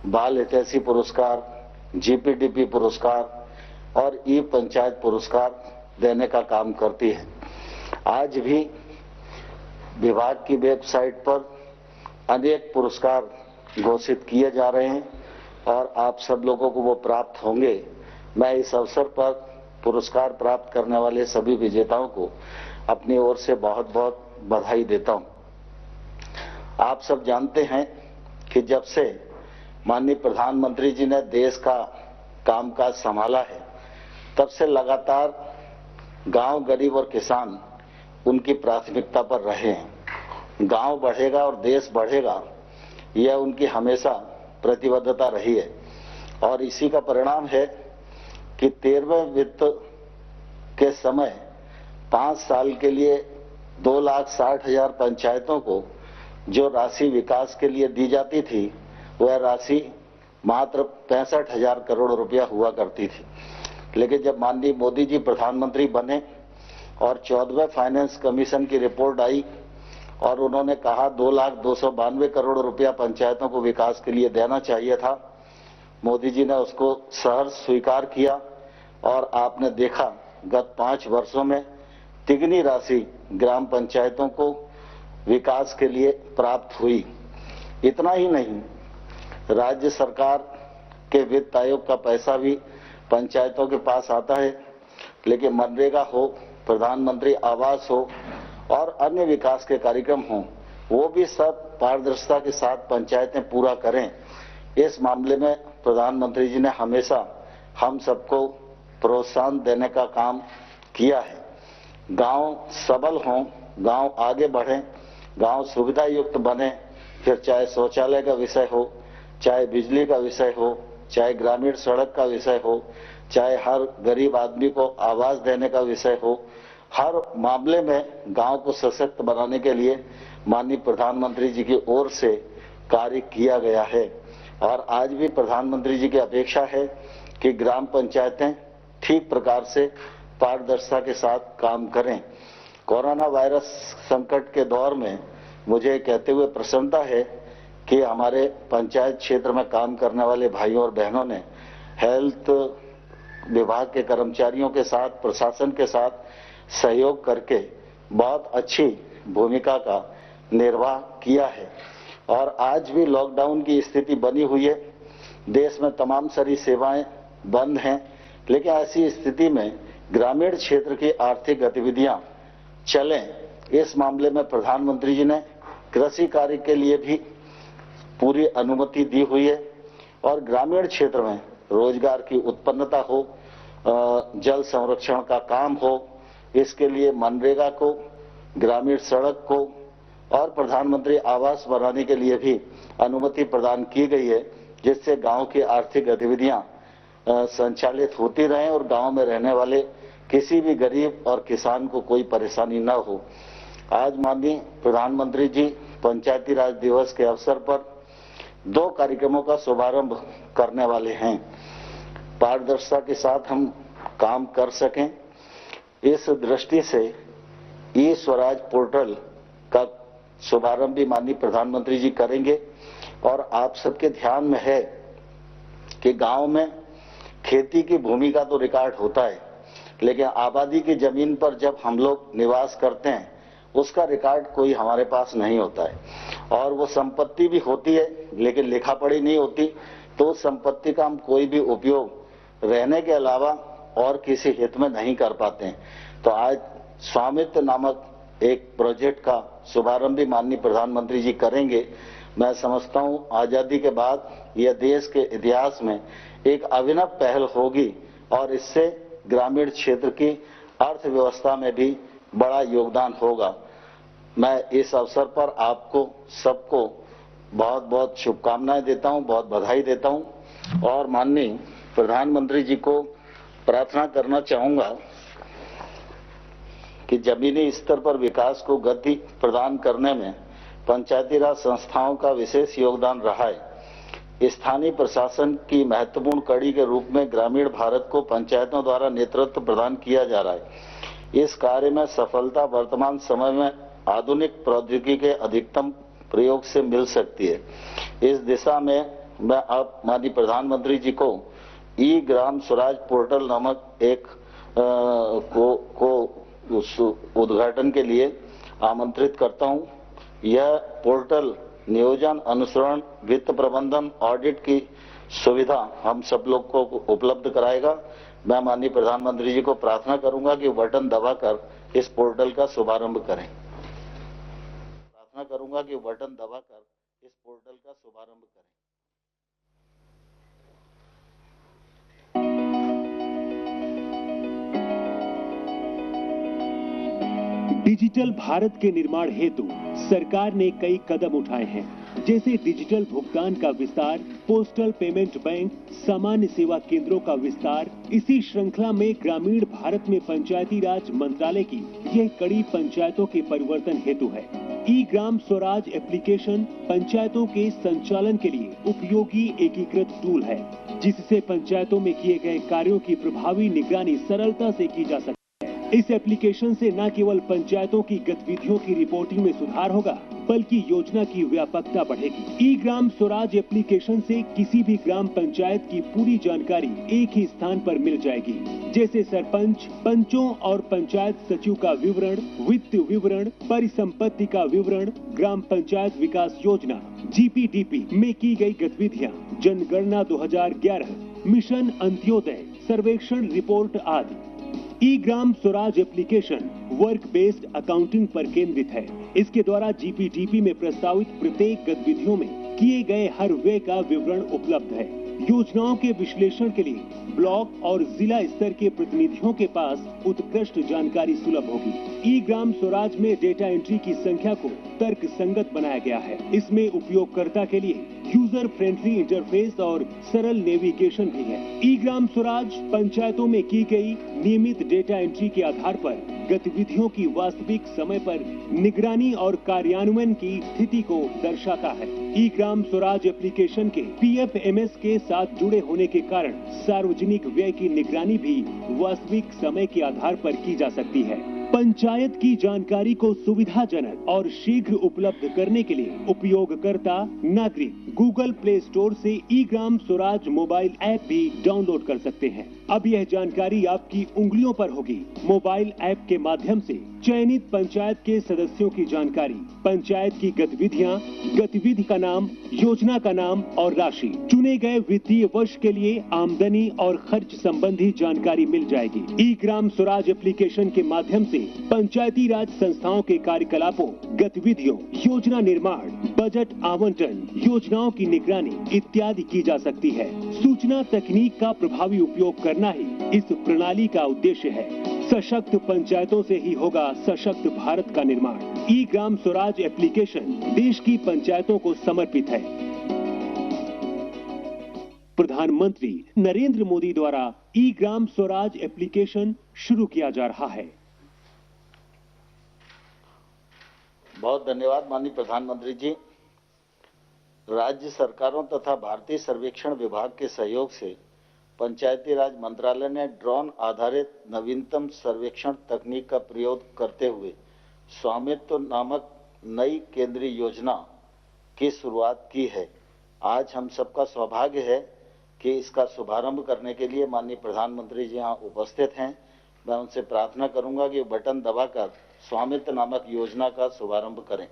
बाल हितैषी पुरस्कार, जीपीडीपी पुरस्कार और ई पंचायत पुरस्कार देने का काम करती है। आज भी विभाग की वेबसाइट पर अनेक पुरस्कार घोषित किए जा रहे हैं और आप सब लोगों को वो प्राप्त होंगे। मैं इस अवसर पर पुरस्कार प्राप्त करने वाले सभी विजेताओं को अपनी ओर से बहुत बहुत बधाई देता हूं। आप सब जानते हैं कि जब से माननीय प्रधानमंत्री जी ने देश का कामकाज संभाला है, तब से लगातार गांव, गरीब और किसान उनकी प्राथमिकता पर रहे हैं। गांव बढ़ेगा और देश बढ़ेगा, यह उनकी हमेशा प्रतिबद्धता रही है और इसी का परिणाम है कि 13वें वित्त के समय 5 साल के लिए 2,60,000 पंचायतों को जो राशि विकास के लिए दी जाती थी, वह राशि मात्र 65,000 करोड़ रुपया हुआ करती थी। लेकिन जब माननीय मोदी जी प्रधानमंत्री बने और 14वें फाइनेंस कमीशन की रिपोर्ट आई और उन्होंने कहा 2,02,92 करोड़ रुपया पंचायतों को विकास के लिए देना चाहिए था, मोदी जी ने उसको सहर्ष स्वीकार किया और आपने देखा गत 5 वर्षों में तिगनी राशि ग्राम पंचायतों को विकास के लिए प्राप्त हुई। इतना ही नहीं, राज्य सरकार के वित्त आयोग का पैसा भी पंचायतों के पास आता है, लेकिन मनरेगा हो, प्रधानमंत्री आवास हो और अन्य विकास के कार्यक्रम हों, वो भी सब पारदर्शिता के साथ पंचायतें पूरा करें। इस मामले में प्रधानमंत्री जी ने हमेशा हम सबको प्रोत्साहन देने का काम किया है। गांव सबल हों, गांव आगे बढ़ें, गांव सुविधा युक्त बने, फिर चाहे शौचालय का विषय हो, चाहे बिजली का विषय हो, चाहे ग्रामीण सड़क का विषय हो, चाहे हर गरीब आदमी को आवास देने का विषय हो, हर मामले में गांव को सशक्त बनाने के लिए माननीय प्रधानमंत्री जी की ओर से कार्य किया गया है। और आज भी प्रधानमंत्री जी की अपेक्षा है कि ग्राम पंचायतें ठीक प्रकार से पारदर्शिता के साथ काम करें। कोरोना वायरस संकट के दौर में मुझे कहते हुए प्रसन्नता है कि हमारे पंचायत क्षेत्र में काम करने वाले भाइयों और बहनों ने हेल्थ विभाग के कर्मचारियों के साथ, प्रशासन के साथ सहयोग करके बहुत अच्छी भूमिका का निर्वाह किया है। और आज भी लॉकडाउन की स्थिति बनी हुई है, देश में तमाम सारी सेवाएं बंद हैं, लेकिन ऐसी स्थिति में ग्रामीण क्षेत्र की आर्थिक गतिविधियां चलें, इस मामले में प्रधानमंत्री जी ने कृषि कार्य के लिए भी पूरी अनुमति दी हुई है और ग्रामीण क्षेत्र में रोजगार की उत्पन्नता हो, जल संरक्षण का काम हो, इसके लिए मनरेगा को, ग्रामीण सड़क को और प्रधानमंत्री आवास बनाने के लिए भी अनुमति प्रदान की गई है, जिससे गांव की आर्थिक गतिविधियां संचालित होती रहें और गांव में रहने वाले किसी भी गरीब और किसान को कोई परेशानी न हो। आज माननीय प्रधानमंत्री जी पंचायती राज दिवस के अवसर पर 2 कार्यक्रमों का शुभारंभ करने वाले हैं। पारदर्शिता के साथ हम काम कर सकें, इस दृष्टि से ई स्वराज पोर्टल का शुभारंभ भी माननीय प्रधानमंत्री जी करेंगे। और आप सबके ध्यान में है कि गांव में खेती की भूमि का तो रिकॉर्ड होता है, लेकिन आबादी की जमीन पर जब हम लोग निवास करते हैं, उसका रिकॉर्ड कोई हमारे पास नहीं होता है। और वो संपत्ति भी होती है, लेकिन लिखा पढ़ी नहीं होती, तो उस संपत्ति का हम कोई भी उपयोग रहने के अलावा और किसी हित में नहीं कर पाते हैं। तो आज स्वामित्व नामक एक प्रोजेक्ट का शुभारंभ भी माननीय प्रधानमंत्री जी करेंगे। मैं समझता हूं आजादी के बाद यह देश के इतिहास में एक अभिनव पहल होगी और इससे ग्रामीण क्षेत्र की अर्थव्यवस्था में भी बड़ा योगदान होगा। मैं इस अवसर पर आपको सबको बहुत बहुत शुभकामनाएं देता हूं, बहुत बधाई देता हूं और माननीय प्रधानमंत्री जी को प्रार्थना करना चाहूंगा कि जमीनी स्तर पर विकास को गति प्रदान करने में पंचायती राज संस्थाओं का विशेष योगदान रहा है। स्थानीय प्रशासन की महत्वपूर्ण कड़ी के रूप में ग्रामीण भारत को पंचायतों द्वारा नेतृत्व प्रदान किया जा रहा है। इस कार्य में सफलता वर्तमान समय में आधुनिक प्रौद्योगिकी के अधिकतम प्रयोग से मिल सकती है। इस दिशा में मैं अब माननीय प्रधानमंत्री जी को ई ग्राम स्वराज पोर्टल नामक एक उद्घाटन के लिए आमंत्रित करता हूं। यह पोर्टल नियोजन, अनुसरण, वित्त प्रबंधन, ऑडिट की सुविधा हम सब लोग को उपलब्ध कराएगा। मैं माननीय प्रधानमंत्री जी को प्रार्थना करूंगा कि बटन दबाकर इस पोर्टल का शुभारंभ करें। इस पोर्टल का शुभारंभ करें। डिजिटल भारत के निर्माण हेतु सरकार ने कई कदम उठाए हैं, जैसे डिजिटल भुगतान का विस्तार, पोस्टल पेमेंट बैंक, सामान्य सेवा केंद्रों का विस्तार। इसी श्रृंखला में ग्रामीण भारत में पंचायती राज मंत्रालय की यह कड़ी पंचायतों के परिवर्तन हेतु है। ई ग्राम स्वराज एप्लीकेशन पंचायतों के संचालन के लिए उपयोगी एकीकृत टूल है, जिससे पंचायतों में किए गए कार्यों की प्रभावी निगरानी सरलता से की जा सकती है। इस एप्लीकेशन से न केवल पंचायतों की गतिविधियों की रिपोर्टिंग में सुधार होगा, बल्कि योजना की व्यापकता बढ़ेगी। ई ग्राम स्वराज एप्लीकेशन से किसी भी ग्राम पंचायत की पूरी जानकारी एक ही स्थान पर मिल जाएगी, जैसे सरपंच, पंचों और पंचायत सचिव का विवरण, वित्त विवरण, परिसंपत्ति का विवरण, ग्राम पंचायत विकास योजना GPDP में की गई गतिविधियाँ, जनगणना 2011, मिशन अंत्योदय, सर्वेक्षण रिपोर्ट आदि। E Gram Swaraj application work based accounting पर केंद्रित है। इसके द्वारा GPDP में प्रस्तावित प्रत्येक गतिविधियों में किए गए हर व्यय का विवरण उपलब्ध है। योजनाओं के विश्लेषण के लिए ब्लॉक और जिला स्तर के प्रतिनिधियों के पास उत्कृष्ट जानकारी सुलभ होगी। ई ग्राम स्वराज में डेटा एंट्री की संख्या को तर्क संगत बनाया गया है। इसमें उपयोगकर्ता के लिए यूजर फ्रेंडली इंटरफेस और सरल नेविगेशन भी है। ई ग्राम स्वराज पंचायतों में की गई नियमित डेटा एंट्री के आधार पर गतिविधियों की वास्तविक समय पर निगरानी और कार्यान्वयन की स्थिति को दर्शाता है। ई ग्राम स्वराज एप्लीकेशन के PFMS के साथ जुड़े होने के कारण सार्वजनिक व्यय की निगरानी भी वास्तविक समय के आधार पर की जा सकती है। पंचायत की जानकारी को सुविधाजनक और शीघ्र उपलब्ध करने के लिए उपयोगकर्ता नागरिक गूगल प्ले स्टोर से ई ग्राम स्वराज मोबाइल ऐप भी डाउनलोड कर सकते हैं। अब यह जानकारी आपकी उंगलियों पर होगी। मोबाइल ऐप के माध्यम से चयनित पंचायत के सदस्यों की जानकारी, पंचायत की गतिविधियां, गतिविधि का नाम, योजना का नाम और राशि, चुने गए वित्तीय वर्ष के लिए आमदनी और खर्च संबंधी जानकारी मिल जाएगी। ई ग्राम स्वराज एप्लीकेशन के माध्यम से पंचायती राज संस्थाओं के कार्यकलापों, गतिविधियों, योजना निर्माण, बजट आवंटन, योजनाओं की निगरानी इत्यादि की जा सकती है। सूचना तकनीक का प्रभावी उपयोग करना ही इस प्रणाली का उद्देश्य है। सशक्त पंचायतों से ही होगा सशक्त भारत का निर्माण। ई ग्राम स्वराज एप्लीकेशन देश की पंचायतों को समर्पित है। प्रधानमंत्री नरेंद्र मोदी द्वारा ई ग्राम स्वराज एप्लीकेशन शुरू किया जा रहा है। बहुत धन्यवाद माननीय प्रधानमंत्री जी। राज्य सरकारों तथा भारतीय सर्वेक्षण विभाग के सहयोग से पंचायती राज मंत्रालय ने ड्रोन आधारित नवीनतम सर्वेक्षण तकनीक का प्रयोग करते हुए स्वामित्व नामक नई केंद्रीय योजना की शुरुआत की है। आज हम सबका सौभाग्य है कि इसका शुभारंभ करने के लिए माननीय प्रधानमंत्री जी यहाँ उपस्थित हैं। मैं उनसे प्रार्थना करूंगा कि बटन दबाकर स्वामित्व नामक योजना का शुभारंभ करें।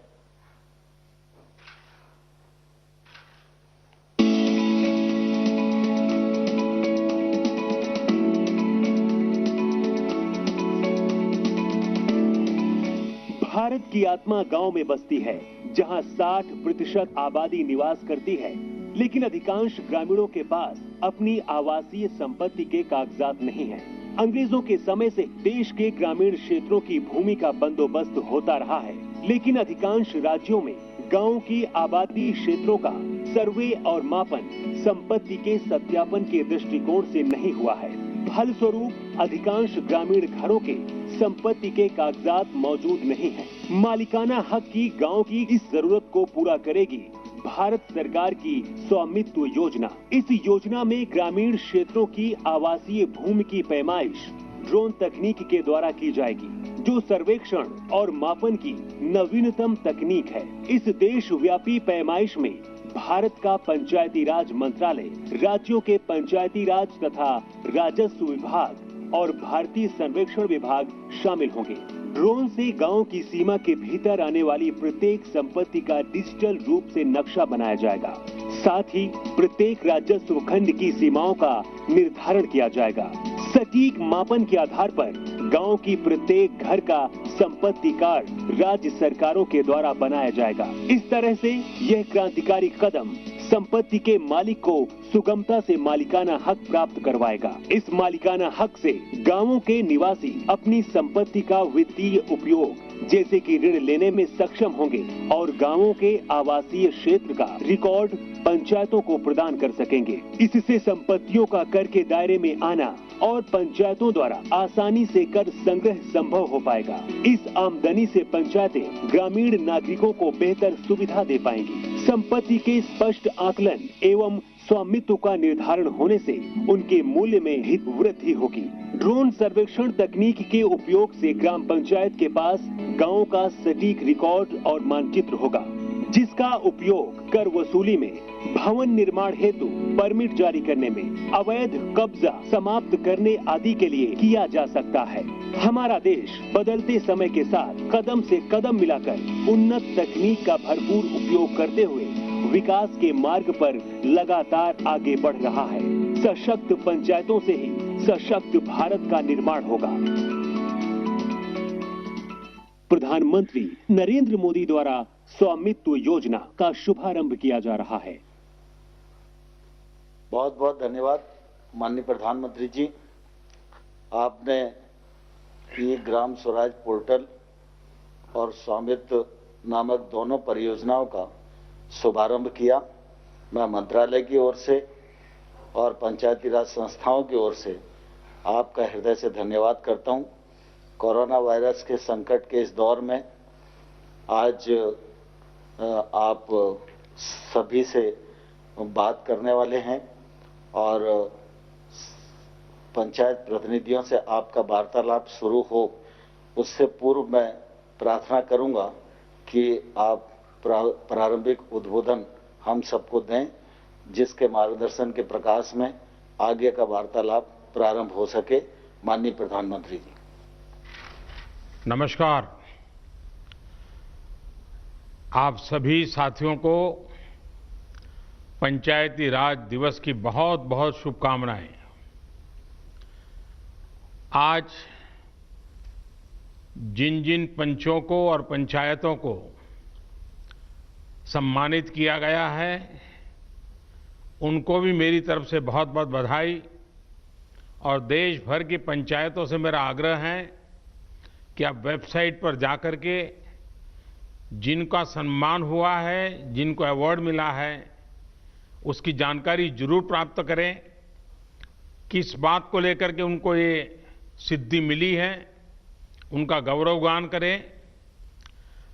भारत की आत्मा गांव में बसती है, जहां 60% आबादी निवास करती है, लेकिन अधिकांश ग्रामीणों के पास अपनी आवासीय संपत्ति के कागजात नहीं हैं। अंग्रेजों के समय से देश के ग्रामीण क्षेत्रों की भूमि का बंदोबस्त होता रहा है, लेकिन अधिकांश राज्यों में गांव की आबादी क्षेत्रों का सर्वे और मापन संपत्ति के सत्यापन के दृष्टिकोण से नहीं हुआ है। फलस्वरूप अधिकांश ग्रामीण घरों के संपत्ति के कागजात मौजूद नहीं हैं। मालिकाना हक की गांव की इस जरूरत को पूरा करेगी भारत सरकार की स्वामित्व योजना। इस योजना में ग्रामीण क्षेत्रों की आवासीय भूमि की पैमाइश ड्रोन तकनीक के द्वारा की जाएगी, जो सर्वेक्षण और मापन की नवीनतम तकनीक है। इस देशव्यापी पैमाइश में भारत का पंचायती राज मंत्रालय राज्यों के पंचायती राज तथा राजस्व विभाग और भारतीय सर्वेक्षण विभाग शामिल होंगे। ड्रोन से गांव की सीमा के भीतर आने वाली प्रत्येक संपत्ति का डिजिटल रूप से नक्शा बनाया जाएगा। साथ ही प्रत्येक राजस्व खंड की सीमाओं का निर्धारण किया जाएगा। सटीक मापन के आधार पर गांव की प्रत्येक घर का संपत्ति कार्ड राज्य सरकारों के द्वारा बनाया जाएगा। इस तरह से यह क्रांतिकारी कदम संपत्ति के मालिक को सुगमता से मालिकाना हक प्राप्त करवाएगा। इस मालिकाना हक से गांवों के निवासी अपनी संपत्ति का वित्तीय उपयोग जैसे कि ऋण लेने में सक्षम होंगे और गांवों के आवासीय क्षेत्र का रिकॉर्ड पंचायतों को प्रदान कर सकेंगे। इससे संपत्तियों का कर के दायरे में आना और पंचायतों द्वारा आसानी से कर संग्रह संभव हो पाएगा। इस आमदनी से पंचायतें ग्रामीण नागरिकों को बेहतर सुविधा दे पाएंगी। संपत्ति के स्पष्ट आकलन एवं स्वामित्व का निर्धारण होने से उनके मूल्य में भी वृद्धि होगी। ड्रोन सर्वेक्षण तकनीक के उपयोग से ग्राम पंचायत के पास गांव का सटीक रिकॉर्ड और मानचित्र होगा, जिसका उपयोग कर वसूली में, भवन निर्माण हेतु परमिट जारी करने में, अवैध कब्जा समाप्त करने आदि के लिए किया जा सकता है। हमारा देश बदलते समय के साथ कदम से कदम मिलाकर उन्नत तकनीक का भरपूर उपयोग करते हुए विकास के मार्ग पर लगातार आगे बढ़ रहा है। सशक्त पंचायतों से ही सशक्त भारत का निर्माण होगा। प्रधानमंत्री नरेंद्र मोदी द्वारा स्वामित्व योजना का शुभारंभ किया जा रहा है। बहुत बहुत धन्यवाद माननीय प्रधानमंत्री जी। आपने ये ग्राम स्वराज पोर्टल और स्वामित्व नामक दोनों परियोजनाओं का शुभारंभ किया। मैं मंत्रालय की ओर से और पंचायती राज संस्थाओं की ओर से आपका हृदय से धन्यवाद करता हूं। कोरोना वायरस के संकट के इस दौर में आज आप सभी से बात करने वाले हैं और पंचायत प्रतिनिधियों से आपका वार्तालाप शुरू हो उससे पूर्व मैं प्रार्थना करूंगा कि आप प्रारंभिक उद्बोधन हम सबको दें, जिसके मार्गदर्शन के प्रकाश में आगे का वार्तालाप प्रारंभ हो सके। माननीय प्रधानमंत्री जी। नमस्कार। आप सभी साथियों को पंचायती राज दिवस की बहुत बहुत शुभकामनाएं। आज जिन जिन पंचों को और पंचायतों को सम्मानित किया गया है उनको भी मेरी तरफ से बहुत बहुत बधाई। और देश भर की पंचायतों से मेरा आग्रह है कि आप वेबसाइट पर जाकर के जिनका सम्मान हुआ है, जिनको अवार्ड मिला है, उसकी जानकारी जरूर प्राप्त करें। किस बात को लेकर के उनको ये सिद्धि मिली है, उनका गौरवगान करें।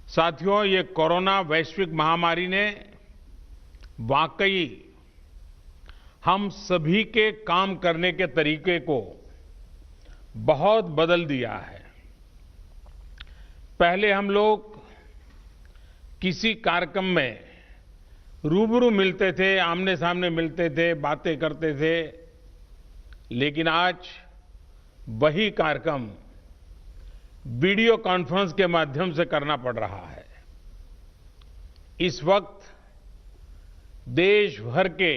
साथियों, ये कोरोना वैश्विक महामारी ने वाकई हम सभी के काम करने के तरीके को बहुत बदल दिया है। पहले हम लोग किसी कार्यक्रम में रूबरू मिलते थे, आमने सामने मिलते थे, बातें करते थे, लेकिन आज वही कार्यक्रम वीडियो कॉन्फ्रेंस के माध्यम से करना पड़ रहा है। इस वक्त देश भर के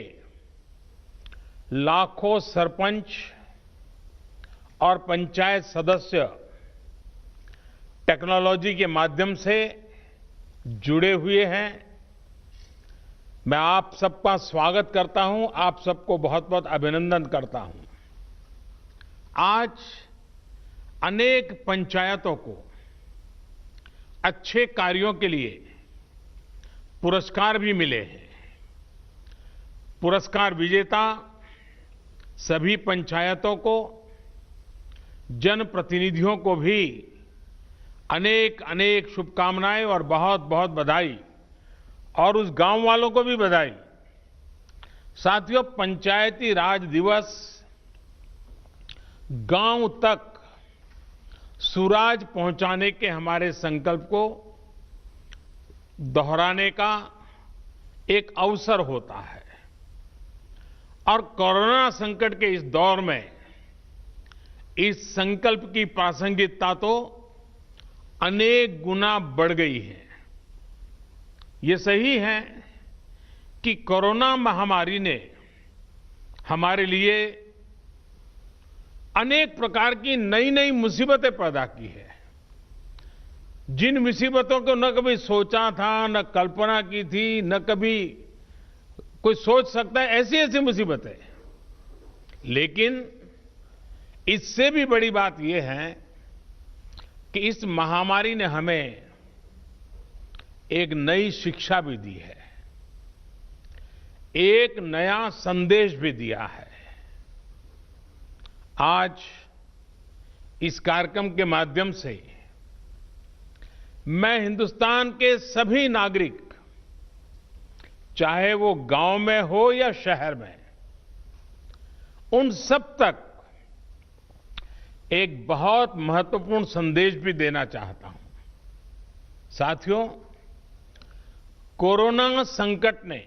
लाखों सरपंच और पंचायत सदस्य टेक्नोलॉजी के माध्यम से जुड़े हुए हैं। मैं आप सबका स्वागत करता हूं, आप सबको बहुत बहुत अभिनंदन करता हूं। आज अनेक पंचायतों को अच्छे कार्यों के लिए पुरस्कार भी मिले हैं। पुरस्कार विजेता सभी पंचायतों को, जनप्रतिनिधियों को भी अनेक अनेक शुभकामनाएं और बहुत बहुत बधाई, और उस गांव वालों को भी बधाई। साथियों, पंचायती राज दिवस गांव तक सुराज पहुंचाने के हमारे संकल्प को दोहराने का एक अवसर होता है और कोरोना संकट के इस दौर में इस संकल्प की प्रासंगिकता तो अनेक गुना बढ़ गई है। ये सही है कि कोरोना महामारी ने हमारे लिए अनेक प्रकार की नई नई मुसीबतें पैदा की है। जिन मुसीबतों को न कभी सोचा था, न कल्पना की थी, न कभी कोई सोच सकता है, ऐसी ऐसी मुसीबतें। लेकिन इससे भी बड़ी बात यह है कि इस महामारी ने हमें एक नई शिक्षा भी दी है, एक नया संदेश भी दिया है। आज इस कार्यक्रम के माध्यम से मैं हिंदुस्तान के सभी नागरिक, चाहे वो गांव में हो या शहर में, उन सब तक एक बहुत महत्वपूर्ण संदेश भी देना चाहता हूं। साथियों, कोरोना संकट ने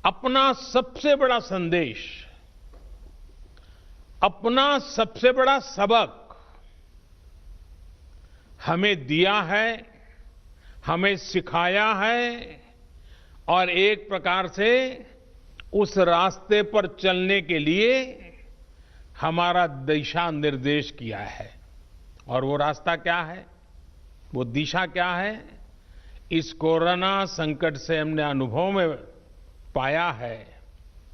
अपना सबसे बड़ा संदेश, अपना सबसे बड़ा सबक हमें दिया है, हमें सिखाया है और एक प्रकार से उस रास्ते पर चलने के लिए हमारा दिशा निर्देश किया है। और वो रास्ता क्या है, वो दिशा क्या है? इस कोरोना संकट से हमने अनुभव में पाया है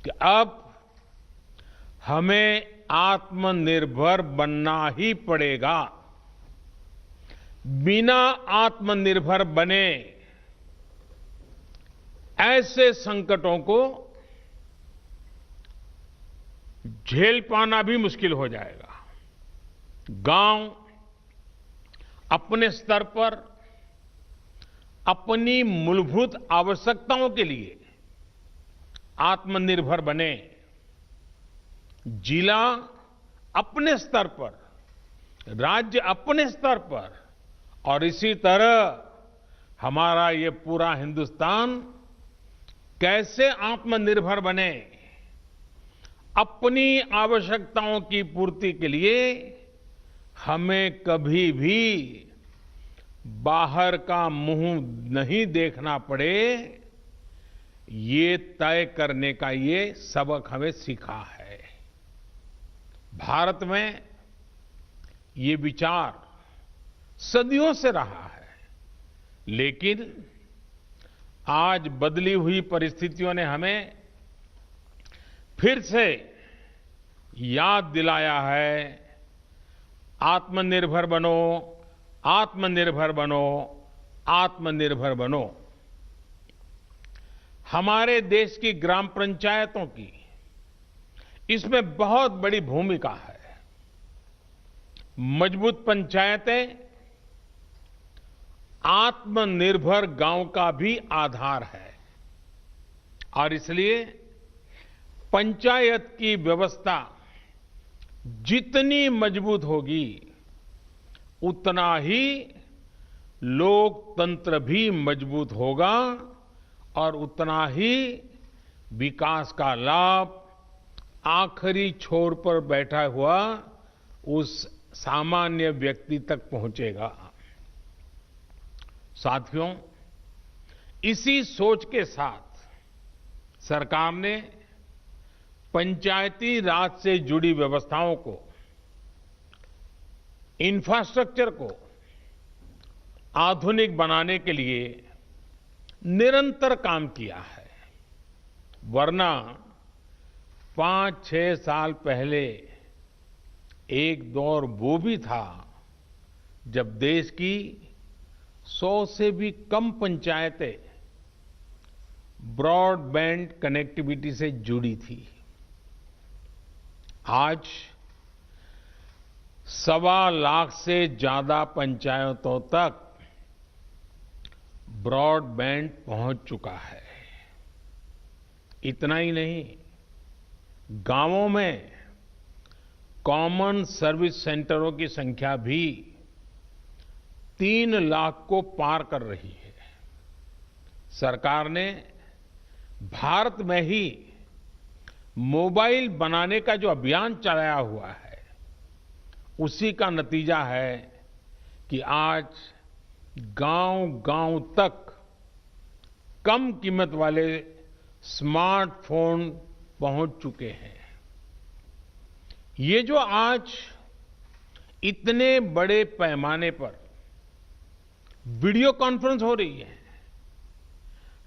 कि अब हमें आत्मनिर्भर बनना ही पड़ेगा। बिना आत्मनिर्भर बने ऐसे संकटों को झेल पाना भी मुश्किल हो जाएगा। गांव अपने स्तर पर अपनी मूलभूत आवश्यकताओं के लिए आत्मनिर्भर बने, जिला अपने स्तर पर, राज्य अपने स्तर पर, और इसी तरह हमारा ये पूरा हिंदुस्तान कैसे आत्मनिर्भर बने, अपनी आवश्यकताओं की पूर्ति के लिए हमें कभी भी बाहर का मुंह नहीं देखना पड़े, ये तय करने का ये सबक हमें सीखा है। भारत में ये विचार सदियों से रहा है, लेकिन आज बदली हुई परिस्थितियों ने हमें फिर से याद दिलाया है, आत्मनिर्भर बनो, आत्मनिर्भर बनो, आत्मनिर्भर बनो। हमारे देश की ग्राम पंचायतों की इसमें बहुत बड़ी भूमिका है। मजबूत पंचायतें आत्मनिर्भर गांव का भी आधार है और इसलिए पंचायत की व्यवस्था जितनी मजबूत होगी, उतना ही लोकतंत्र भी मजबूत होगा और उतना ही विकास का लाभ आखिरी छोर पर बैठा हुआ उस सामान्य व्यक्ति तक पहुंचेगा। साथियों, इसी सोच के साथ सरकार ने पंचायती राज से जुड़ी व्यवस्थाओं को, इंफ्रास्ट्रक्चर को आधुनिक बनाने के लिए निरंतर काम किया है। वरना 5-6 साल पहले एक दौर वो भी था जब देश की 100 से भी कम पंचायतें ब्रॉडबैंड कनेक्टिविटी से जुड़ी थी। आज 1.25 लाख से ज्यादा पंचायतों तक ब्रॉडबैंड पहुंच चुका है। इतना ही नहीं, गांवों में कॉमन सर्विस सेंटरों की संख्या भी 3 लाख को पार कर रही है। सरकार ने भारत में ही मोबाइल बनाने का जो अभियान चलाया हुआ है, उसी का नतीजा है कि आज गांव-गांव तक कम कीमत वाले स्मार्टफोन पहुंच चुके हैं। ये जो आज इतने बड़े पैमाने पर वीडियो कॉन्फ्रेंस हो रही है,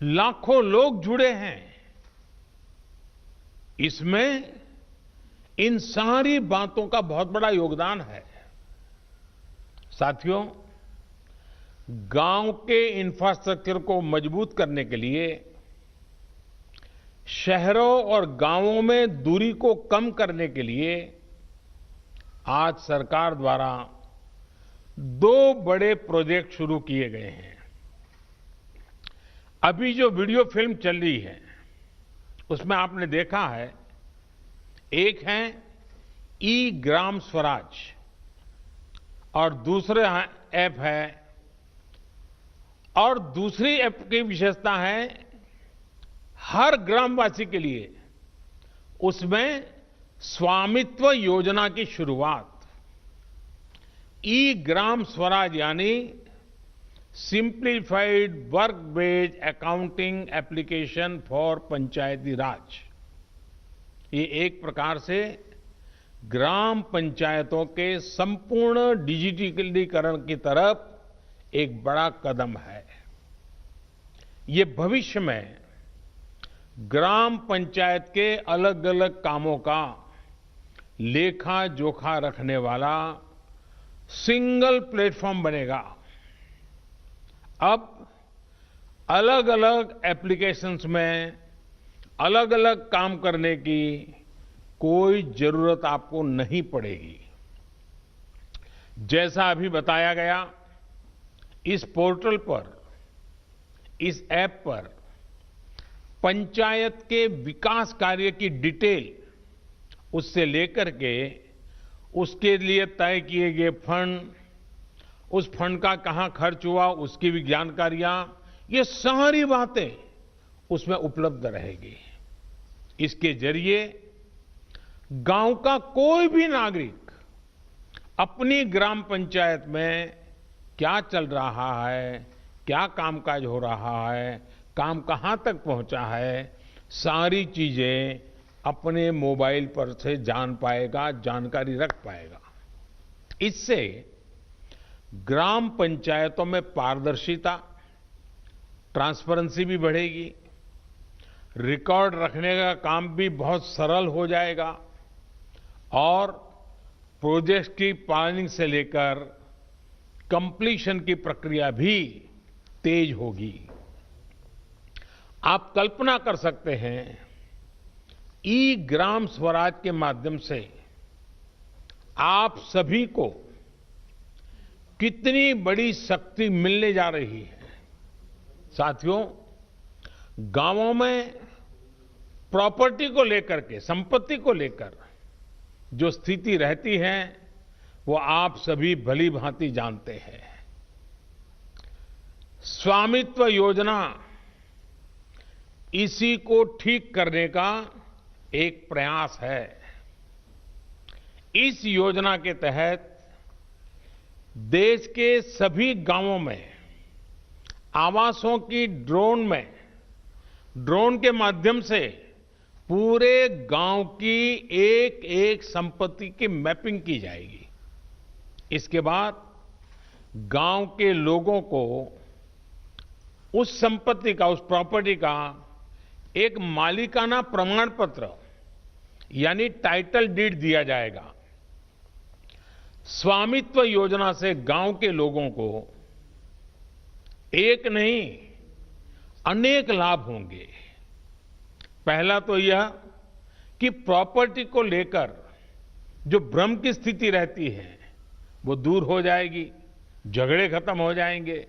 लाखों लोग जुड़े हैं, इसमें इन सारी बातों का बहुत बड़ा योगदान है। साथियों, गांव के इंफ्रास्ट्रक्चर को मजबूत करने के लिए, शहरों और गांवों में दूरी को कम करने के लिए आज सरकार द्वारा 2 बड़े प्रोजेक्ट शुरू किए गए हैं। अभी जो वीडियो फिल्म चल रही है, उसमें आपने देखा है, एक है ई ग्राम स्वराज और दूसरा ऐप है, और दूसरी ऐप की विशेषता है हर ग्रामवासी के लिए उसमें स्वामित्व योजना की शुरुआत। ई ग्राम स्वराज यानी simplified work based accounting application for Panchayati Raj. ये एक प्रकार से ग्राम पंचायतों के संपूर्ण डिजिटलीकरण की तरफ एक बड़ा कदम है। ये भविष्य में ग्राम पंचायत के अलग अलग कामों का लेखा जोखा रखने वाला सिंगल प्लेटफॉर्म बनेगा। अब अलग अलग एप्लीकेशंस में अलग अलग काम करने की कोई जरूरत आपको नहीं पड़ेगी। जैसा अभी बताया गया, इस पोर्टल पर, इस ऐप पर पंचायत के विकास कार्य की डिटेल, उससे लेकर के उसके लिए तय किए गए फंड, उस फंड का कहां खर्च हुआ, उसकी भी जानकारियां, ये सारी बातें उसमें उपलब्ध रहेगी। इसके जरिए गांव का कोई भी नागरिक अपनी ग्राम पंचायत में क्या चल रहा है, क्या कामकाज हो रहा है, काम कहां तक पहुंचा है, सारी चीजें अपने मोबाइल पर से जान पाएगा, जानकारी रख पाएगा। इससे ग्राम पंचायतों में पारदर्शिता, ट्रांसपेरेंसी भी बढ़ेगी, रिकॉर्ड रखने का काम भी बहुत सरल हो जाएगा और प्रोजेक्ट की प्लानिंग से लेकर कंप्लीशन की प्रक्रिया भी तेज होगी। आप कल्पना कर सकते हैं, ई ग्राम स्वराज के माध्यम से आप सभी को कितनी बड़ी शक्ति मिलने जा रही है। साथियों, गांवों में प्रॉपर्टी को लेकर के, संपत्ति को लेकर जो स्थिति रहती है, वो आप सभी भली भांति जानते हैं। स्वामित्व योजना इसी को ठीक करने का एक प्रयास है। इस योजना के तहत देश के सभी गांवों में आवासों की ड्रोन के माध्यम से पूरे गांव की एक एक संपत्ति की मैपिंग की जाएगी। इसके बाद गांव के लोगों को उस संपत्ति का, उस प्रॉपर्टी का एक मालिकाना प्रमाण पत्र यानी टाइटल डीड दिया जाएगा। स्वामित्व योजना से गांव के लोगों को एक नहीं अनेक लाभ होंगे। पहला तो यह कि प्रॉपर्टी को लेकर जो भ्रम की स्थिति रहती है वो दूर हो जाएगी, झगड़े खत्म हो जाएंगे।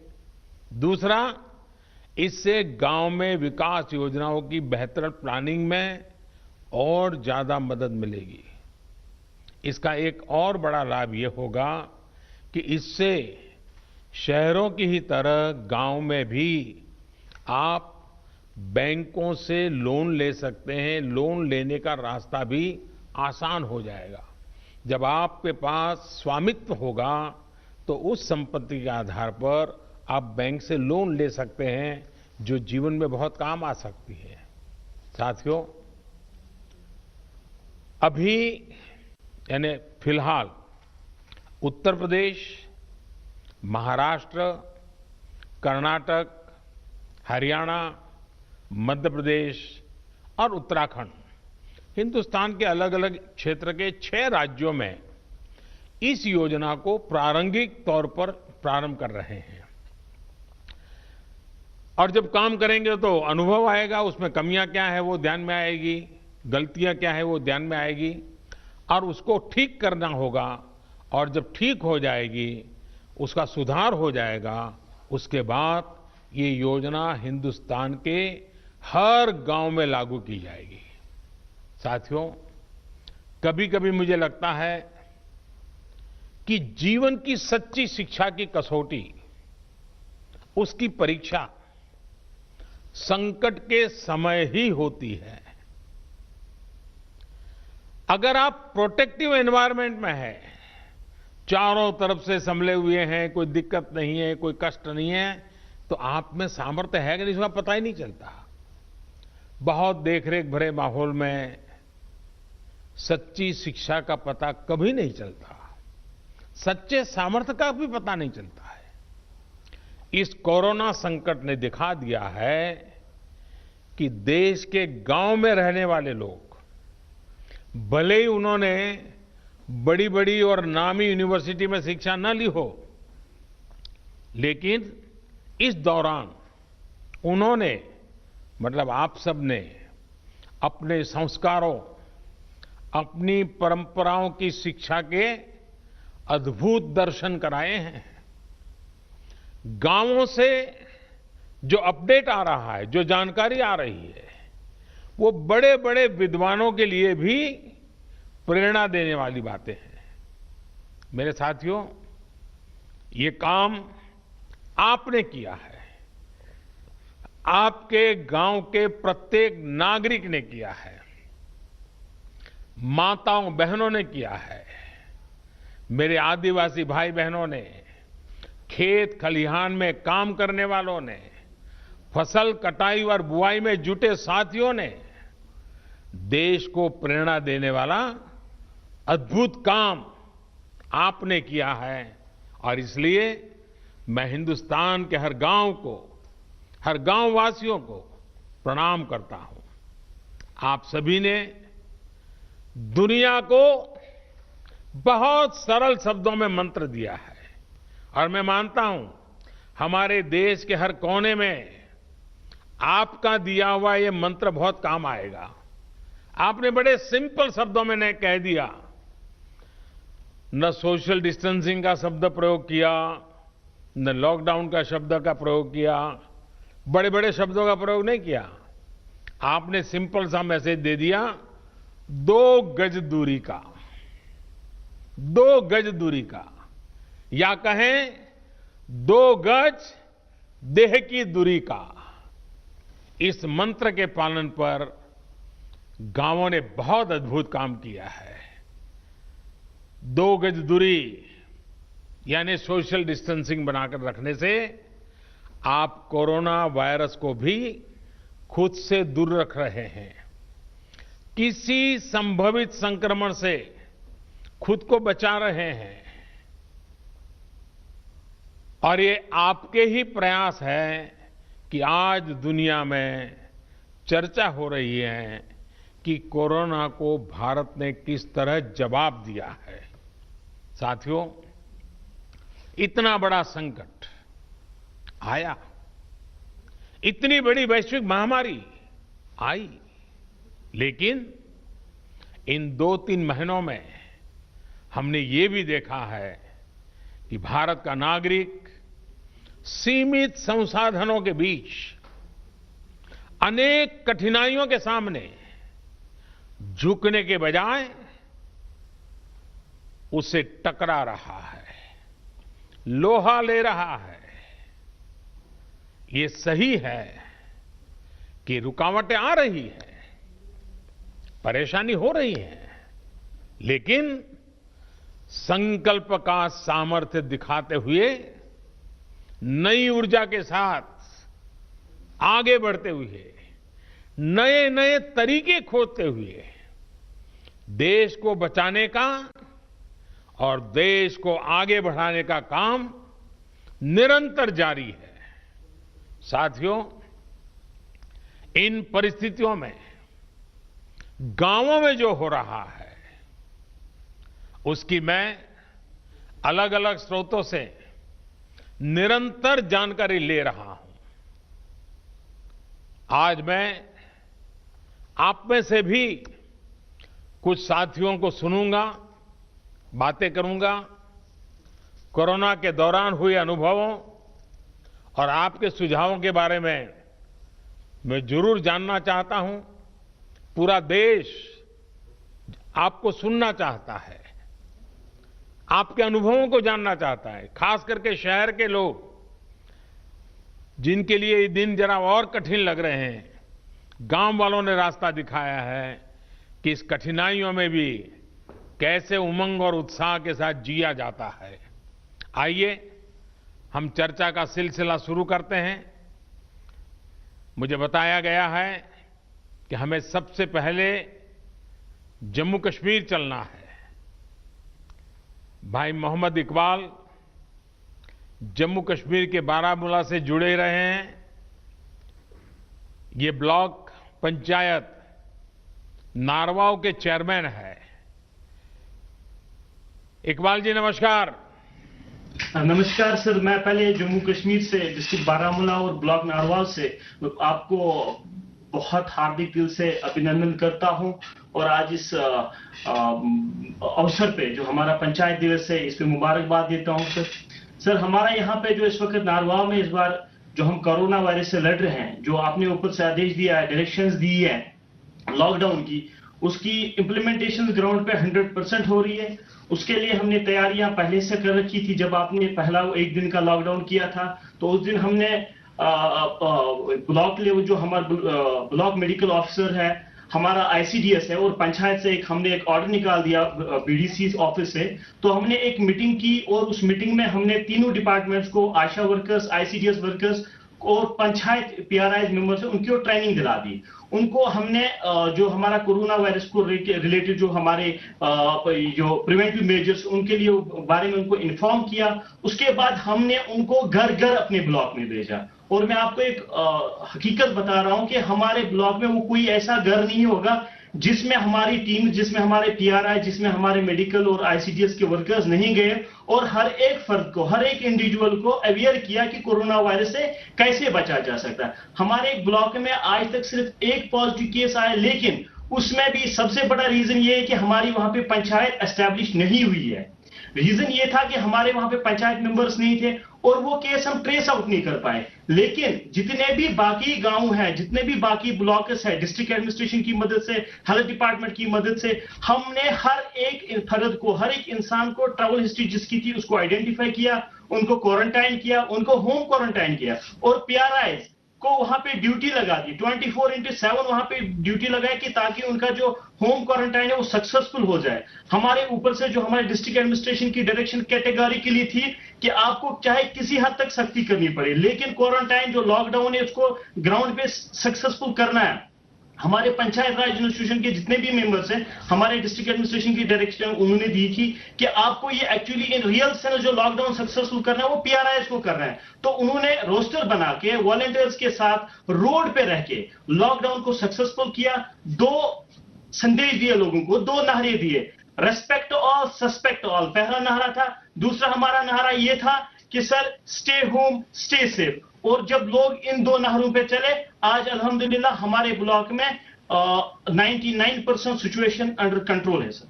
दूसरा, इससे गांव में विकास योजनाओं की बेहतर प्लानिंग में और ज्यादा मदद मिलेगी। इसका एक और बड़ा लाभ ये होगा कि इससे शहरों की ही तरह गांव में भी आप बैंकों से लोन ले सकते हैं। लोन लेने का रास्ता भी आसान हो जाएगा। जब आपके पास स्वामित्व होगा तो उस संपत्ति के आधार पर आप बैंक से लोन ले सकते हैं, जो जीवन में बहुत काम आ सकती है। साथियों, अभी यानी फिलहाल उत्तर प्रदेश, महाराष्ट्र, कर्नाटक, हरियाणा, मध्य प्रदेश और उत्तराखंड, हिंदुस्तान के अलग अलग क्षेत्र के 6 राज्यों में इस योजना को प्रारंभिक तौर पर प्रारंभ कर रहे हैं। और जब काम करेंगे तो अनुभव आएगा, उसमें कमियां क्या है वो ध्यान में आएगी, गलतियां क्या है वो ध्यान में आएगी, और उसको ठीक करना होगा। और जब ठीक हो जाएगी, उसका सुधार हो जाएगा, उसके बाद ये योजना हिंदुस्तान के हर गांव में लागू की जाएगी। साथियों, कभी-कभी मुझे लगता है कि जीवन की सच्ची शिक्षा की कसौटी, उसकी परीक्षा संकट के समय ही होती है। अगर आप प्रोटेक्टिव एनवायरनमेंट में हैं, चारों तरफ से संभले हुए हैं, कोई दिक्कत नहीं है, कोई कष्ट नहीं है, तो आप में सामर्थ्य है कि नहीं इसका पता ही नहीं चलता। बहुत देखरेख भरे माहौल में सच्ची शिक्षा का पता कभी नहीं चलता, सच्चे सामर्थ्य का भी पता नहीं चलता है। इस कोरोना संकट ने दिखा दिया है कि देश के गांव में रहने वाले लोग, भले ही उन्होंने बड़ी बड़ी और नामी यूनिवर्सिटी में शिक्षा न ली हो, लेकिन इस दौरान उन्होंने, मतलब आप सबने, अपने संस्कारों, अपनी परंपराओं की शिक्षा के अद्भुत दर्शन कराए हैं। गांवों से जो अपडेट आ रहा है, जो जानकारी आ रही है, वो बड़े बड़े विद्वानों के लिए भी प्रेरणा देने वाली बातें हैं। मेरे साथियों, ये काम आपने किया है, आपके गांव के प्रत्येक नागरिक ने किया है, माताओं बहनों ने किया है, मेरे आदिवासी भाई बहनों ने, खेत खलिहान में काम करने वालों ने, फसल कटाई और बुआई में जुटे साथियों ने देश को प्रेरणा देने वाला अद्भुत काम आपने किया है। और इसलिए मैं हिंदुस्तान के हर गांव को, हर गांव वासियों को प्रणाम करता हूं। आप सभी ने दुनिया को बहुत सरल शब्दों में मंत्र दिया है, और मैं मानता हूं हमारे देश के हर कोने में आपका दिया हुआ ये मंत्र बहुत काम आएगा। आपने बड़े सिंपल शब्दों में ने कह दिया, न सोशल डिस्टेंसिंग का शब्द प्रयोग किया, न लॉकडाउन का शब्द का प्रयोग किया, बड़े बड़े शब्दों का प्रयोग नहीं किया। आपने सिंपल सा मैसेज दे दिया, 2 गज दूरी का, 2 गज दूरी का, या कहें 2 गज देह की दूरी का। इस मंत्र के पालन पर गांवों ने बहुत अद्भुत काम किया है। 2 गज दूरी यानी सोशल डिस्टेंसिंग बनाकर रखने से आप कोरोना वायरस को भी खुद से दूर रख रहे हैं, किसी संभावित संक्रमण से खुद को बचा रहे हैं। और ये आपके ही प्रयास है कि आज दुनिया में चर्चा हो रही है कि कोरोना को भारत ने किस तरह जवाब दिया है। साथियों, इतना बड़ा संकट आया, इतनी बड़ी वैश्विक महामारी आई, लेकिन इन 2-3 महीनों में हमने ये भी देखा है कि भारत का नागरिक सीमित संसाधनों के बीच अनेक कठिनाइयों के सामने झुकने के बजाय उससे टकरा रहा है, लोहा ले रहा है। ये सही है कि रुकावटें आ रही हैं, परेशानी हो रही है, लेकिन संकल्प का सामर्थ्य दिखाते हुए नई ऊर्जा के साथ आगे बढ़ते हुए नए नए तरीके खोजते हुए देश को बचाने का और देश को आगे बढ़ाने का काम निरंतर जारी है। साथियों, इन परिस्थितियों में गांवों में जो हो रहा है उसकी मैं अलग अलग स्रोतों से निरंतर जानकारी ले रहा हूं। आज मैं आप में से भी कुछ साथियों को सुनूंगा, बातें करूंगा, कोरोना के दौरान हुए अनुभवों और आपके सुझावों के बारे में मैं जरूर जानना चाहता हूं। पूरा देश आपको सुनना चाहता है, आपके अनुभवों को जानना चाहता है, खास करके शहर के लोग जिनके लिए ये दिन जरा और कठिन लग रहे हैं। गांव वालों ने रास्ता दिखाया है कि इस कठिनाइयों में भी कैसे उमंग और उत्साह के साथ जिया जाता है। आइए हम चर्चा का सिलसिला शुरू करते हैं। मुझे बताया गया है कि हमें सबसे पहले जम्मू कश्मीर चलना है। भाई मोहम्मद इकबाल जम्मू कश्मीर के बारामूला से जुड़े रहे हैं। ये ब्लॉक पंचायत नारवाव के चेयरमैन है। इकबाल जी नमस्कार। नमस्कार सर, मैं पहले जम्मू कश्मीर से डिस्ट्रिक्ट बारामूला और ब्लॉक नारवाल से आपको बहुत हार्दिक दिल से अभिनंदन करता हूं और आज इस अवसर पे जो हमारा पंचायत दिवस है इस पे मुबारकबाद देता हूं सर। हमारा यहाँ पे जो इस वक्त नारवाल में इस बार जो हम कोरोना वायरस से लड़ रहे हैं, जो आपने ऊपर से आदेश दिया है, डायरेक्शंस दी है लॉकडाउन की, उसकी इंप्लीमेंटेशन ग्राउंड पे 100% हो रही है। उसके लिए हमने तैयारियां पहले से कर रखी थी। जब आपने पहला एक दिन का लॉकडाउन किया था तो उस दिन हमने ब्लॉक लेवल जो हमारा ब्लॉक मेडिकल ऑफिसर है, हमारा आईसीडीएस है और पंचायत से हमने एक ऑर्डर निकाल दिया बीडीसी ऑफिस से। तो हमने एक मीटिंग की और उस मीटिंग में हमने तीनों डिपार्टमेंट्स को, आशा वर्कर्स, आईसीडीएस वर्कर्स और पंचायत पीआरआई मेंबर्स है, उनको ट्रेनिंग दिला दी। उनको हमने जो हमारा कोरोना वायरस को रिलेटेड जो हमारे जो प्रिवेंटिव मेजर्स उनके लिए बारे में उनको इन्फॉर्म किया। उसके बाद हमने उनको घर घर अपने ब्लॉक में भेजा। और मैं आपको एक हकीकत बता रहा हूं कि हमारे ब्लॉक में वो कोई ऐसा घर नहीं होगा जिसमें हमारी टीम, जिसमें हमारे पीआरआई, जिसमें हमारे मेडिकल और आईसीडीएस के वर्कर्स नहीं गए और हर एक फर्द को, हर एक इंडिविजुअल को अवेयर किया कि कोरोना वायरस से कैसे बचा जा सकता है। हमारे एक ब्लॉक में आज तक सिर्फ एक पॉजिटिव केस आया, लेकिन उसमें भी सबसे बड़ा रीजन ये है कि हमारी वहां पे पंचायत एस्टैब्लिश नहीं हुई है। रीजन ये था कि हमारे वहां पे पंचायत मेंबर्स नहीं थे और वो केस हम ट्रेस आउट नहीं कर पाए। लेकिन जितने भी बाकी गांव हैं, जितने भी बाकी ब्लॉक्स है, डिस्ट्रिक्ट एडमिनिस्ट्रेशन की मदद से, हेल्थ डिपार्टमेंट की मदद से हमने हर एक फर्द को, हर एक इंसान को ट्रैवल हिस्ट्री जिसकी थी उसको आइडेंटिफाई किया, उनको क्वारंटाइन किया, उनको होम क्वारंटाइन किया और पीआरआई को वहां पे ड्यूटी लगा दी। 24/7 वहां पे ड्यूटी लगाए कि ताकि उनका जो होम क्वारंटाइन है वो सक्सेसफुल हो जाए। हमारे ऊपर से जो हमारे डिस्ट्रिक्ट एडमिनिस्ट्रेशन की डायरेक्शन कैटेगरिकली थी कि आपको चाहे किसी हद तक सख्ती करनी पड़े, लेकिन क्वारंटाइन जो लॉकडाउन है उसको ग्राउंड पे सक्सेसफुल करना है। हमारे पंचायत राज एडमिनिस्ट्रेशन के जितने भी मेंबर्स हैं, हमारे डिस्ट्रिक्ट एडमिनिस्ट्रेशन की डायरेक्शन उन्होंने दी थी कि आपको ये एक्चुअली इन रियल सेंस जो लॉकडाउन सक्सेसफुल करना है वो पीआरआईएस को करना है। तो उन्होंने रोस्टर बना के वॉलंटियर्स के साथ रोड पे रह के लॉकडाउन को सक्सेसफुल किया। 2 संदेश दिए लोगों को, 2 नारे दिए, रेस्पेक्ट ऑल, सस्पेक्ट ऑल, पहला नारा था। दूसरा हमारा नारा ये था कि sir stay home, stay safe. और जब लोग इन 2 नारों पे चले, आज अल्हम्दुलिल्लाह हमारे ब्लॉक में 99% सिचुएशन अंडर कंट्रोल है sir.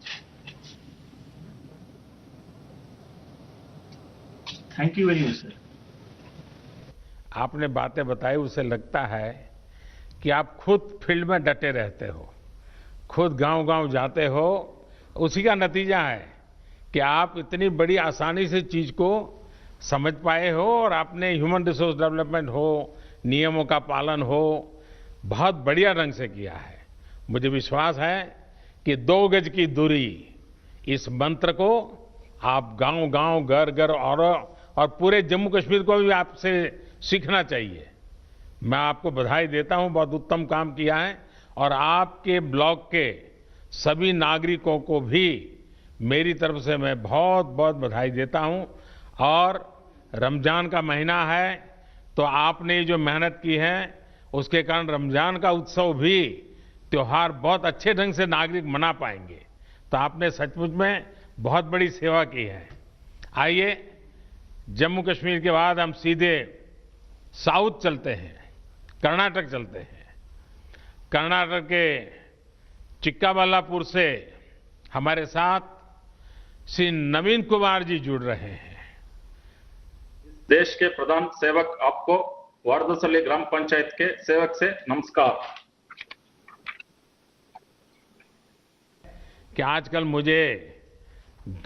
Thank you very much sir. आपने बातें बताई, उससे लगता है कि आप खुद फील्ड में डटे रहते हो, खुद गांव-गांव जाते हो। उसी का नतीजा है कि आप इतनी बड़ी आसानी से चीज को समझ पाए हो और आपने ह्यूमन रिसोर्स डेवलपमेंट हो, नियमों का पालन हो, बहुत बढ़िया ढंग से किया है। मुझे विश्वास है कि 2 गज की दूरी इस मंत्र को आप गांव-गांव, घर-घर और पूरे जम्मू कश्मीर को भी आपसे सीखना चाहिए। मैं आपको बधाई देता हूं, बहुत उत्तम काम किया है और आपके ब्लॉक के सभी नागरिकों को भी मेरी तरफ से मैं बहुत-बहुत बधाई देता हूं। और रमजान का महीना है तो आपने जो मेहनत की है उसके कारण रमजान का उत्सव भी, त्योहार बहुत अच्छे ढंग से नागरिक मना पाएंगे। तो आपने सचमुच में बहुत बड़ी सेवा की है। आइए जम्मू कश्मीर के बाद हम सीधे साउथ चलते हैं, कर्नाटक चलते हैं। कर्नाटक के चिक्काबल्लापुर से हमारे साथ श्री नवीन कुमार जी जुड़ रहे हैं। देश के प्रधान सेवक आपको वारदसल्ली ग्राम पंचायत के सेवक से नमस्कार। कि आजकल मुझे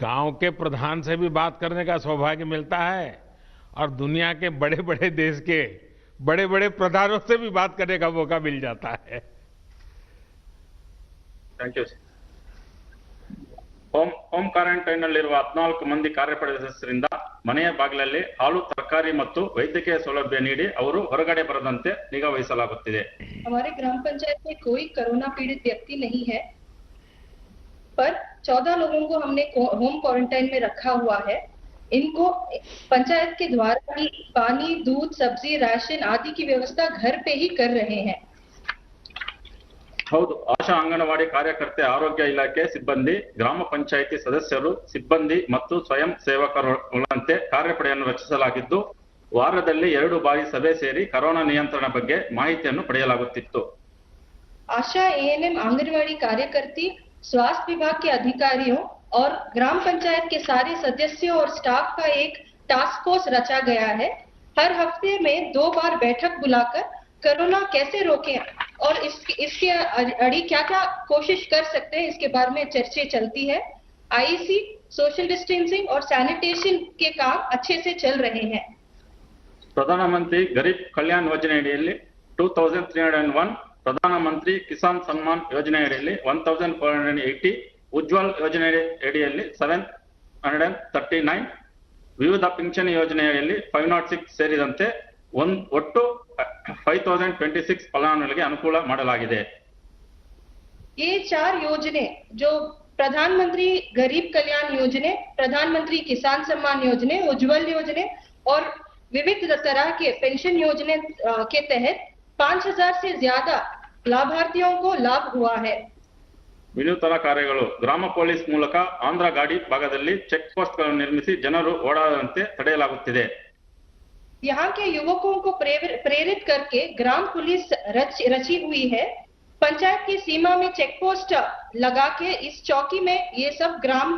गांव के प्रधान से भी बात करने का सौभाग्य मिलता है और दुनिया के बड़े-बड़े देश के बड़े-बड़े प्रधानों से भी बात करने का मौका मिल जाता है। Thank you. ಹೋಮ್ ಕ್ವಾರಂಟೈನ್ ನಲ್ಲಿರುವ 14 ಮಂದಿ ಕಾರ್ಯಪಡೆ ಸದಸ್ಯರಿಂದ ಮನೆಯ ಬಾಗಿಲಲ್ಲಿ ಹಾಲು, ತರಕಾರಿ ಮತ್ತು ವೈದ್ಯಕೀಯ ಸೌಲಭ್ಯ ನೀಡಿ ಅವರು ಹೊರಗಡೆ ಬರದಂತೆ ನಿಗಾ ವಹಿಸಲಾಗುತ್ತಿದೆ। हमारे ग्राम पंचायत में कोई कोरोना पीड़ित व्यक्ति नहीं है, पर 14 लोगों को हमने होम क्वारंटाइन में रखा हुआ है। इनको पंचायत के द्वारा ही पानी, दूध, सब्जी, राशन आदि की व्यवस्था घर पे ही कर रहे हैं। ಹೌದು, ಆಶಾ ಅಂಗನವಾಡಿ ಕಾರ್ಯಕರ್ತೆ, ಆರೋಗ್ಯ ಇಲಾಖೆ ಸಿಬ್ಬಂದಿ, ಗ್ರಾಮ ಪಂಚಾಯಿತಿ ಸದಸ್ಯರು, ಸಿಬ್ಬಂದಿ ಮತ್ತು ಸ್ವಯಂ ಸೇವಕರುಗಳಂತೆ ಕಾರ್ಯಪಡೆಯನ್ನು ರಚಿಸಲಾಗಿದ್ದು ವಾರದಲ್ಲಿ 2 ಬಾರಿ ಸಭೆ ಸೇರಿ ಕೊರೋನಾ ನಿಯಂತ್ರಣ ಬಗ್ಗೆ ಮಾಹಿತಿಯನ್ನು ಪಡೆಯಲಾಗುತ್ತಿತ್ತು। आशा, एएनएम, आंगनवाड़ी कार्यकर्ती, स्वास्थ्य विभाग के अधिकारियों और ग्राम पंचायत के सारे सदस्यों और स्टाफ का एक टास्क फोर्स रचा गया है। हर हफ्ते में 2 बार बैठक बुलाकर कोरोना कैसे रोकें और इसके अड़ी क्या-क्या कोशिश कर सकते हैं इसके बारे में चर्चा चलती है। आईसी, सोशल डिस्टेंसिंग और सैनिटेशन के काम अच्छे से चल रहे हैं। ಪ್ರಧಾನಮಂತ್ರಿ ಗರೀಬ್ ಕಲ್ಯಾಣ್ ಯೋಜನೆ ಅಡಿಯಲ್ಲಿ 2301, ಪ್ರಧಾನಮಂತ್ರಿ ಕಿಸಾನ್ ಸನ್ಮಾನ್ ಯೋಜನೆ ಅಡಿಯಲ್ಲಿ 1480, ಉಜ್ವಲ್ ಯೋಜನೆ ಅಡಿಯಲ್ಲಿ 739, ವಿವಿಧ ಪಿಂಚಣಿ ಯೋಜನೆ ಅಡಿಯಲ್ಲಿ 506 ಸೇರಿದಂತೆ ಒಟ್ಟು 5026 ಫಲಾನುಭವಿಗಳಿಗೆ ಅನುಕೂಲ ಮಾಡಲಾಗಿದೆ। ये 4 योजने जो प्रधानमंत्री गरीब कल्याण योजने, प्रधानमंत्री किसान सम्मान योजने, उज्जवल योजने और विविध तरह के पेंशन योजने के तहत 5000 से ज्यादा लाभार्थियों को लाभ हुआ है। ವಿನೂತನ ಕಾರ್ಯಗಳು ಗ್ರಾಮ ಪೊಲೀಸ್ ಮೂಲಕ ಆಂಧ್ರ ಗಾಡಿ ಭಾಗದಲ್ಲಿ ಚೆಕ್ ಪೋಸ್ಟ್ ಗಳನ್ನು ನಿರ್ಮಿಸಿ ಜನರು ಓಡಾಡದಂತೆ ತಡೆಯಲಾಗುತ್ತಿದೆ। यहाँ के युवकों को प्रेरित करके ग्राम पुलिस रची हुई है। पंचायत की सीमा में चेक पोस्ट लगा के इस चौकी में ये सब ग्राम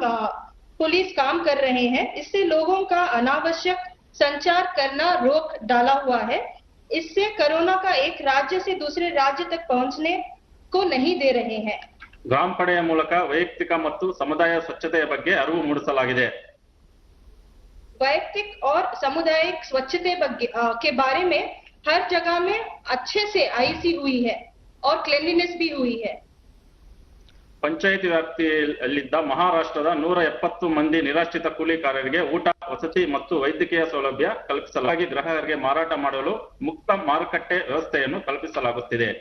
पुलिस काम कर रहे हैं। इससे लोगों का अनावश्यक संचार करना रोक डाला हुआ है। इससे कोरोना का एक राज्य से दूसरे राज्य तक पहुंचने को नहीं दे रहे हैं। ಗ್ರಾಮ ಪಡೆಯ ಮೂಲಕ ವೈಯಕ್ತಿಕ ಮತ್ತು ಸಮುದಾಯ ಸ್ವಚ್ಛತೆಯ ಬಗ್ಗೆ ಅರಿವು ಮೂಡಿಸಲಾಗಿದೆ। वैयक्तिक और सामुदायिक स्वच्छता के बारे में हर जगह में अच्छे से आईसी हुई है और क्लीनलीनेस भी हुई है। ಪಂಚಾಯಿತಿ ವ್ಯಾಪ್ತಿಯಲ್ಲಿದ್ದ ಮಹಾರಾಷ್ಟ್ರದ 170 ಮಂದಿ ನಿರಾಶ್ರಿತ ಕೂಲಿಕಾರರಿಗೆ ಊಟ, ವಸತಿ ಮತ್ತು ವೈದ್ಯಕೀಯ ಸೌಲಭ್ಯ ಕಲ್ಪಿಸಲಾಗಿ ಗ್ರಾಹಕರಿಗೆ ಮಾರಾಟ ಮಾಡಲು ಮುಕ್ತ ಮಾರುಕಟ್ಟೆ ವ್ಯವಸ್ಥೆಯನ್ನು ಕಲ್ಪಿಸಲಾಗುತ್ತಿದೆ।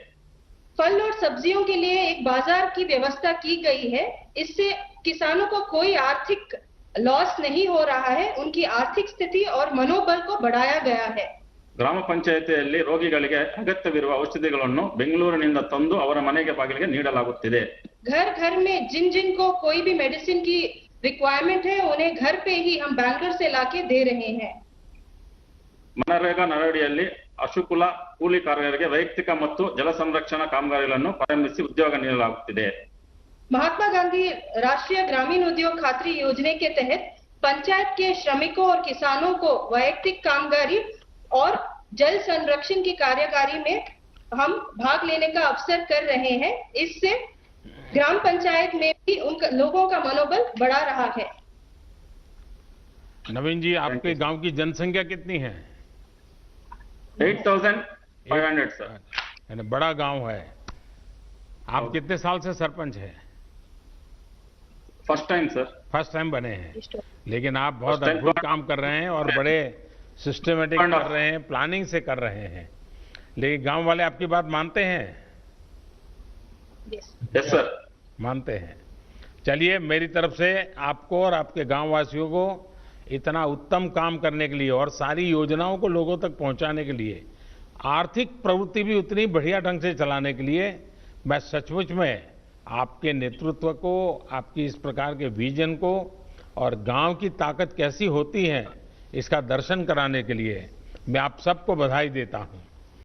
फल और सब्जियों के लिए एक बाजार की व्यवस्था की गई है। इससे किसानों को कोई आर्थिक लॉस नहीं हो रहा है, उनकी आर्थिक स्थिति और मनोबल को बढ़ाया गया है। ಗ್ರಾಮ ಪಂಚಾಯಿತಿಯಲ್ಲಿ ರೋಗಿಗಳಿಗೆ ಅಗತ್ಯವಿರುವ ಔಷಧಿಗಳನ್ನು ಬೆಂಗಳೂರಿನಿಂದ ತಂದು ಅವರ ಮನೆಗೆ ಬಾಗಿಲಿಗೆ ನೀಡಲಾಗುತ್ತಿದೆ। घर घर में जिन जिन को कोई भी मेडिसिन की रिक्वायरमेंट है उन्हें घर पे ही हम बैंगलोर से लाके दे रहे हैं। ಮನರೇಗಾ ನರಡಿಯಲ್ಲಿ ಅಶುಕುಲ ಕೂಲಿಕಾರರಿಗೆ ವೈಯಕ್ತಿಕ ಮತ್ತು ಜಲ ಸಂರಕ್ಷಣಾ ಕಾಮಗಾರಿಗಳನ್ನು ಪ್ರಾರಂಭಿಸಿ ಉದ್ಯೋಗ ನೀಡಲಾಗುತ್ತಿದೆ। महात्मा गांधी राष्ट्रीय ग्रामीण उद्योग खातरी योजना के तहत पंचायत के श्रमिकों और किसानों को वैयक्तिक कामगारी और जल संरक्षण की कार्यकारी में हम भाग लेने का अवसर कर रहे हैं। इससे ग्राम पंचायत में भी उन लोगों का मनोबल बढ़ा रहा है। नवीन जी, आपके गांव की जनसंख्या कितनी है? 8500 सर। यानी बड़ा गांव है। आप कितने साल से सरपंच हैं? First time sir. First time बने हैं, लेकिन आप बहुत अद्भुत काम कर रहे हैं और बड़े सिस्टमेटिक कर रहे हैं, प्लानिंग से कर रहे हैं। लेकिन गांव वाले आपकी बात मानते हैं? Yes sir. मानते हैं। चलिए, मेरी तरफ से आपको और आपके गांव वासियों को इतना उत्तम काम करने के लिए और सारी योजनाओं को लोगों तक पहुंचाने के लिए, आर्थिक प्रवृत्ति भी उतनी बढ़िया ढंग से चलाने के लिए मैं सचमुच में आपके नेतृत्व को, आपकी इस प्रकार के विजन को और गांव की ताकत कैसी होती है इसका दर्शन कराने के लिए मैं आप सबको बधाई देता हूं।